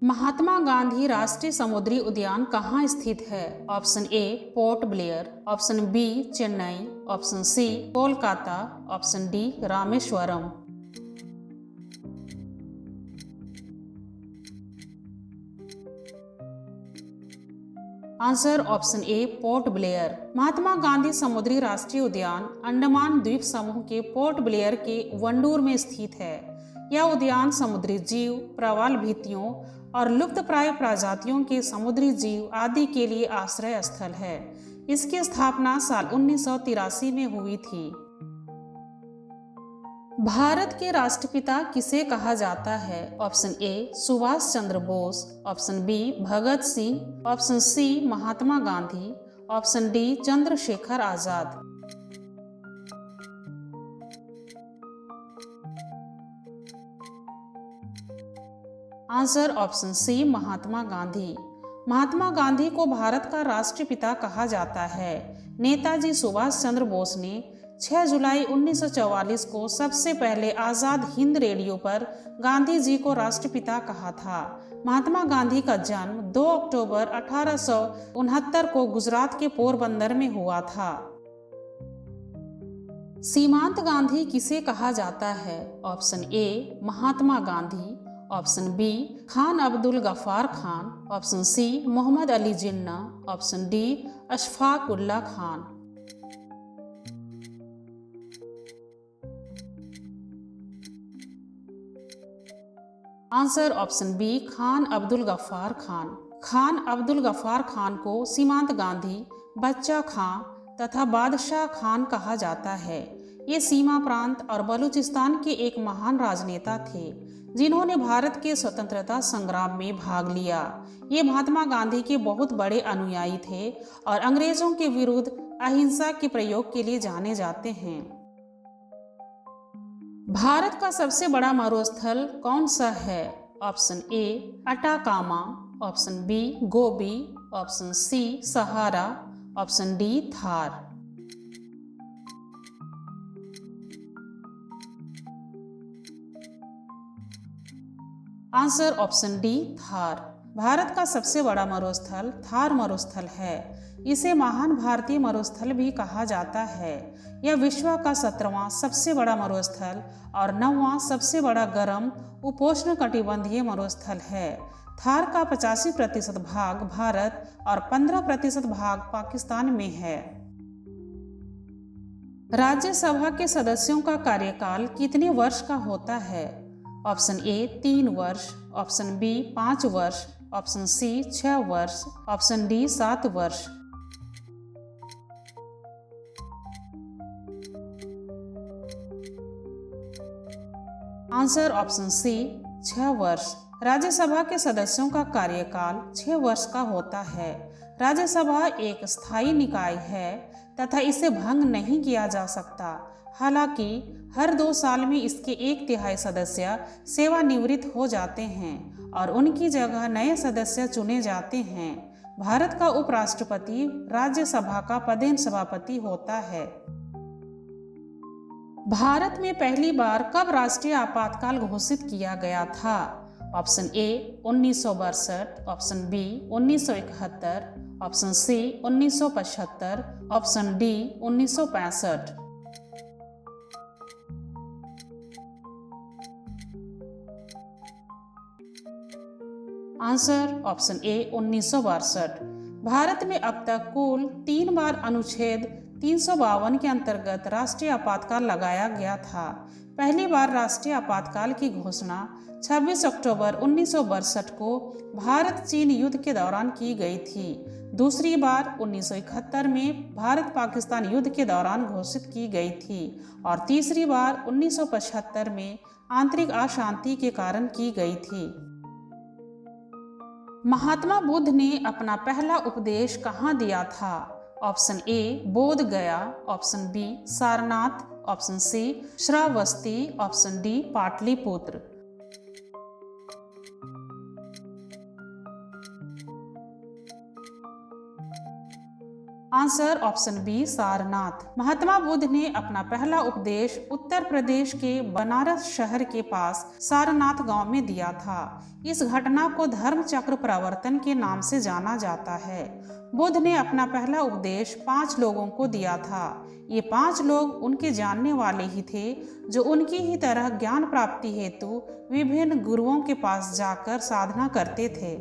महात्मा गांधी राष्ट्रीय समुद्री उद्यान कहाँ स्थित है? Option A Port Blair, option B Chennai, option C Kolkata, option D Rameswaram. Answer option A Port Blair. Mahatma Gandhi समुद्री राष्ट्रीय उद्यान अंडमान द्वीप समूह के पोर्ट ब्लेयर के वंडूर में स्थित है। यह उद्यान समुद्री जीव, प्रवाल भित्तियों और लुप्तप्राय प्रजातियों के समुद्री जीव आदि के लिए आश्रय स्थल है। इसकी स्थापना साल 1983 में हुई थी। भारत के राष्ट्रपिता किसे कहा जाता है? Option A Subhash Chandra Bose, option B Bhagat Singh, option C Mahatma Gandhi, option D Chandrashekhar Azad. Answer option C Mahatma Gandhi. Mahatma Gandhi को भारत का राष्ट्रपिता कहा जाता है। नेताजी सुभाष चंद्र बोस ने 6 जुलाई 1944 को सबसे पहले आज़ाद हिंद रेडियो पर गांधी जी को राष्ट्रपिता कहा था। महात्मा गांधी का जन्म 2 अक्टूबर 1869 को गुजरात के पोरबंदर में हुआ था। सीमांत गांधी किसे कहा जाता है? Option A Mahatma Gandhi, option B Khan Abdul Ghaffar Khan, option C Mohammad Ali Jinnah, option D Ashfaq Ullah Khan. Answer option B Khan Abdul Ghaffar Khan. Khan Abdul Ghaffar Khan को सीमांत गांधी, बच्चा खां तथा बादशाह खान कहा जाता है। ये सीमा प्रांत और बलूचिस्तान के एक महान राजनेता थे जिन्होंने भारत के स्वतंत्रता संग्राम में भाग लिया। ये महात्मा गांधी के बहुत बड़े अनुयायी थे और अंग्रेजों के विरुद्ध अहिंसा के प्रयोग के लिए जाने जाते हैं। भारत का सबसे बड़ा मरुस्थल कौन सा है? Option A Atacama, option B Gobi, option C Sahara, option D Thar. Answer option D Thar. Bharat का सबसे बड़ा मरुस्थल थार मरुस्थल है। इसे महान भारतीय मरुस्थल भी कहा जाता है। यह विश्व का 17वां सबसे बड़ा मरुस्थल और 9वां सबसे बड़ा गर्म उपोष्णकटिबंधीय मरुस्थल है। थार का 85% भाग भारत और 15% भाग पाकिस्तान में है। राज्यसभा के सदस्यों का कार्यकाल कितने वर्ष का होता है? ऑप्शन ए 3 वर्ष, ऑप्शन बी 5 वर्ष, ऑप्शन सी 6 वर्ष, ऑप्शन डी 7 वर्ष। आंसर ऑप्शन सी 6 वर्ष। राज्यसभा के सदस्यों का कार्यकाल 6 वर्ष का होता है। राज्यसभा एक स्थायी निकाय है तथा इसे भंग नहीं किया जा सकता। हालांकि हर 2 साल में इसके 1/3 सदस्य सेवानिवृत्त हो जाते हैं और उनकी जगह नए सदस्य चुने जाते हैं। भारत का उपराष्ट्रपति राज्यसभा का पदेन सभापति होता है। भारत में पहली बार कब राष्ट्रीय आपातकाल घोषित किया गया था? Option A 1962, option B 1971, option C 1975, option D 1965। Answer option A 1962। Bharat में अब तक कुल 3 बार अनुच्छेद 352 के अंतर्गत राष्ट्रीय आपातकाल लगाया गया था। पहली बार राष्ट्रीय आपातकाल की घोषणा 26 अक्टूबर 1962 को भारत चीन युद्ध के दौरान की गई थी। दूसरी बार 1971 में भारत पाकिस्तान युद्ध के दौरान घोषित की गई थी और तीसरी बार 1975 में आंतरिक अशांति के कारण की गई थी। महात्मा बुद्ध ने अपना पहला उपदेश कहाँ दिया था? Option A Bodh Gaya, option B Sarnath, option C Shravasti, option D Pataliputra. Answer option B Sarnath. Mahatma Buddha ने अपना पहला उपदेश उत्तर प्रदेश के बनारस शहर के पास सारनाथ गांव में दिया था। इस घटना को धर्म चक्र प्रवर्तन के नाम से जाना जाता है। बुद्ध ने अपना पहला उपदेश 5 लोगों को दिया था। ये 5 लोग उनके जानने वाले ही थे, जो उनकी ही तरह ज्ञान प्राप्ति हेतु विभिन्न गुरुओं के पास जाकर साधना करते थे।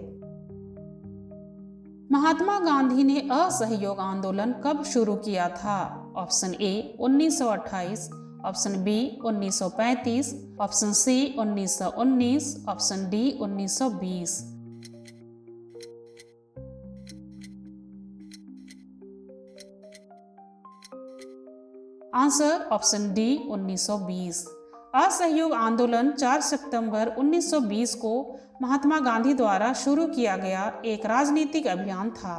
महात्मा गांधी ने असहयोग आंदोलन कब शुरू किया था? Option A 1928, option B 1935, option C 1919, option D 1920। Answer option D 1920। असहयोग आंदोलन 4 सितंबर 1920 को महात्मा गांधी द्वारा शुरू किया गया एक राजनीतिक अभियान था।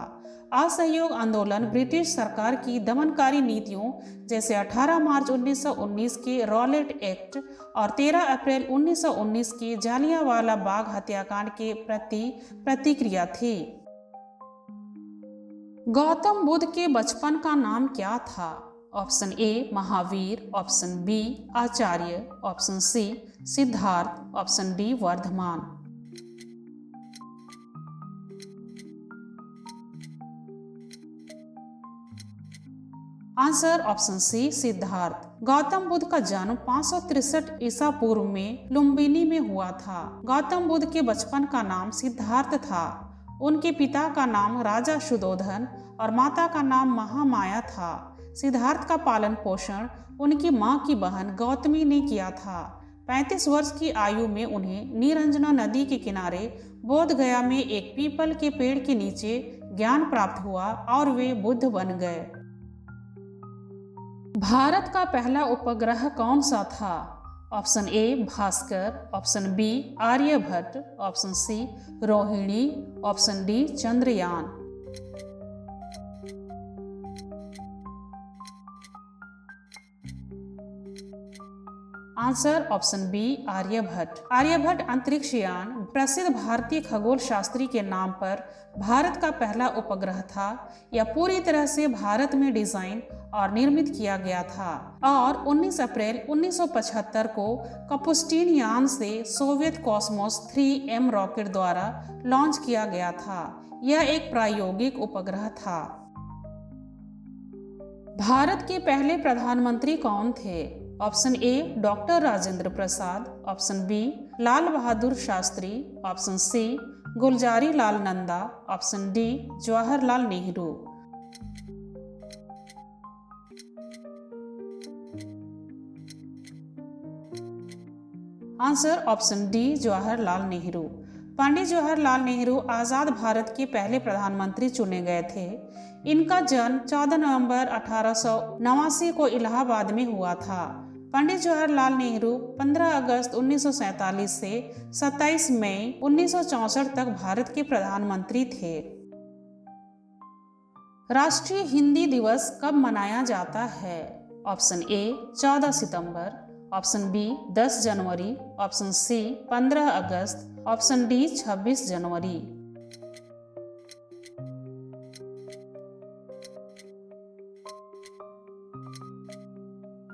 असहयोग आंदोलन ब्रिटिश सरकार की दमनकारी नीतियों जैसे 18 मार्च 1919 के रॉलेट एक्ट और 13 अप्रैल 1919 के जालियांवाला बाग हत्याकांड के प्रति प्रतिक्रिया थी। गौतम बुद्ध के बचपन का नाम क्या था? Option A Mahavir, option B Acharya, option C Siddharth, option D Vardhaman. Answer option C Siddharth. Gautam Buddha का जन्म 563 ईसा पूर्व में लुम्बिनी में हुआ था। गौतम बुद्ध के बचपन का नाम सिद्धार्थ था। उनके पिता का नाम राजा शुद्धोधन और माता का नाम महामाया था। सिद्धार्थ का पालन पोषण उनकी मां की बहन गौतमी ने किया था। 35 वर्ष की आयु में उन्हें निरंजना नदी के किनारे बोध गया में एक पीपल के पेड़ के नीचे ज्ञान प्राप्त हुआ और वे बुद्ध बन गए। भारत का पहला उपग्रह कौन सा था? Option A Bhaskar, option B Aryabhata, option C Rohini, option D Chandrayaan. Answer option B Aryabhata. Aryabhata अंतरिक्ष यान प्रसिद्ध भारतीय खगोल शास्त्री के नाम पर भारत का पहला उपग्रह था। यह पूरी तरह से भारत में डिजाइन और निर्मित किया गया था और 19 अप्रैल 1975 को कपुस्टीन यान से सोवियत कॉस्मोस 3M रॉकेट द्वारा लॉन्च किया गया था। यह एक प्रायोगिक उपग्रह था। भारत के पहले प्रधानमंत्री कौन थे? Option A doctor Rajendra Prasad, option B Lal Bahadur Shastri, option C Gulzari Lal Nanda, option D Jawaharlal Nehru. Answer option D Jawaharlal Nehru. Pandit Jawaharlal Nehru आज़ाद भारत के पहले प्रधानमंत्री चुने गए थे। इनका जन्म 14 नवंबर 1889 को इलाहाबाद में हुआ था। पंडित जवाहरलाल नेहरू 15 अगस्त 1947 से 27 मई 1964 तक भारत के प्रधानमंत्री थे। राष्ट्रीय हिंदी दिवस कब मनाया जाता है? ऑप्शन ए 14 सितंबर, ऑप्शन बी 10 जनवरी, ऑप्शन सी 15 अगस्त, ऑप्शन डी 26 जनवरी।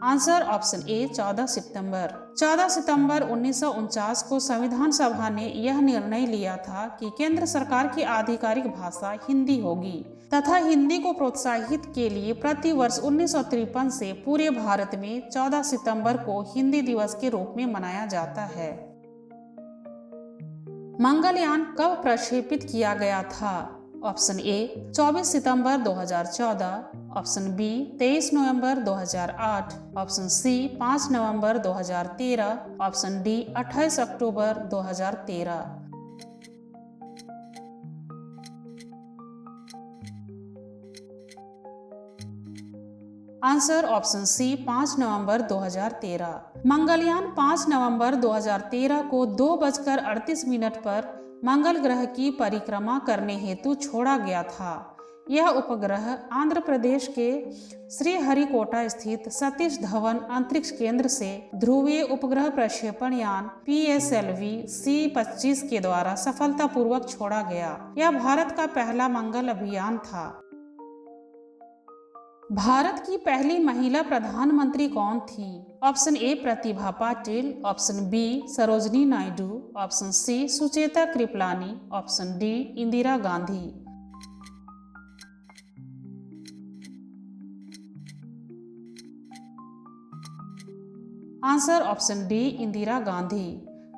आंसर ऑप्शन ए 14 सितंबर। 14 सितंबर 1949 को संविधान सभा ने यह निर्णय लिया था कि केंद्र सरकार की आधिकारिक भाषा हिंदी होगी तथा हिंदी को प्रोत्साहित के लिए प्रति वर्ष 1953 से पूरे भारत में 14 सितंबर को हिंदी दिवस के रूप में मनाया जाता है। मंगलयान कब प्रक्षेपित किया गया था? ऑप्शन ए 24 सितंबर 2014, ऑप्शन बी 23 नवंबर 2008, ऑप्शन सी 5 नवंबर 2013, ऑप्शन डी 28 अक्टूबर 2013। आंसर ऑप्शन सी 5 नवंबर 2013। मंगलयान 5 नवंबर 2013 को 2:38 पर मंगल ग्रह की परिक्रमा करने हेतु छोड़ा गया था। यह उपग्रह आंध्र प्रदेश के श्रीहरिकोटा स्थित सतीश धवन अंतरिक्ष केंद्र से ध्रुवीय उपग्रह प्रक्षेपण यान PSLV C-25 के द्वारा सफलतापूर्वक छोड़ा गया। यह भारत का पहला मंगल अभियान था। भारत की पहली महिला प्रधानमंत्री कौन थी? Option A Pratibha Patil, option B Sarojini Naidu, option C Sucheta Kripalani, option D Indira Gandhi. Answer option D Indira Gandhi.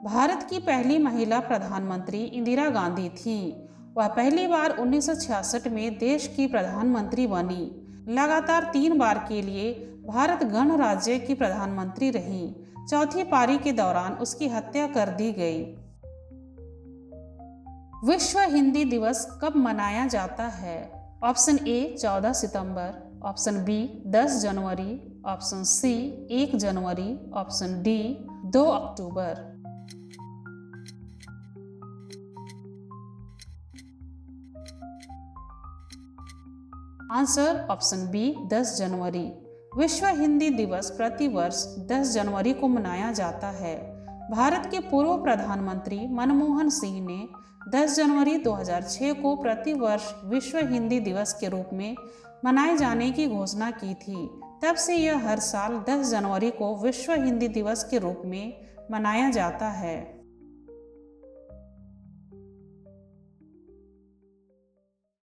Bharat की पहली महिला प्रधानमंत्री इंदिरा गांधी थी। वह पहली बार 1966 में देश की प्रधानमंत्री बनी। लगातार 3 बार के लिए भारत गणराज्य की प्रधानमंत्री रही। चौथी पारी के दौरान उसकी हत्या कर दी गई। विश्व हिंदी दिवस कब मनाया जाता है? ऑप्शन ए 14 सितंबर, ऑप्शन बी 10 जनवरी, ऑप्शन सी 1 जनवरी, ऑप्शन डी 2 अक्टूबर। आंसर ऑप्शन बी 10 जनवरी। विश्व हिंदी दिवस प्रतिवर्ष 10 जनवरी को मनाया जाता है। भारत के पूर्व प्रधानमंत्री मनमोहन सिंह ने 10 जनवरी 2006 को प्रतिवर्ष विश्व हिंदी दिवस के रूप में मनाए जाने की घोषणा की थी। तब से यह हर साल 10 जनवरी को विश्व हिंदी दिवस के रूप में मनाया जाता है।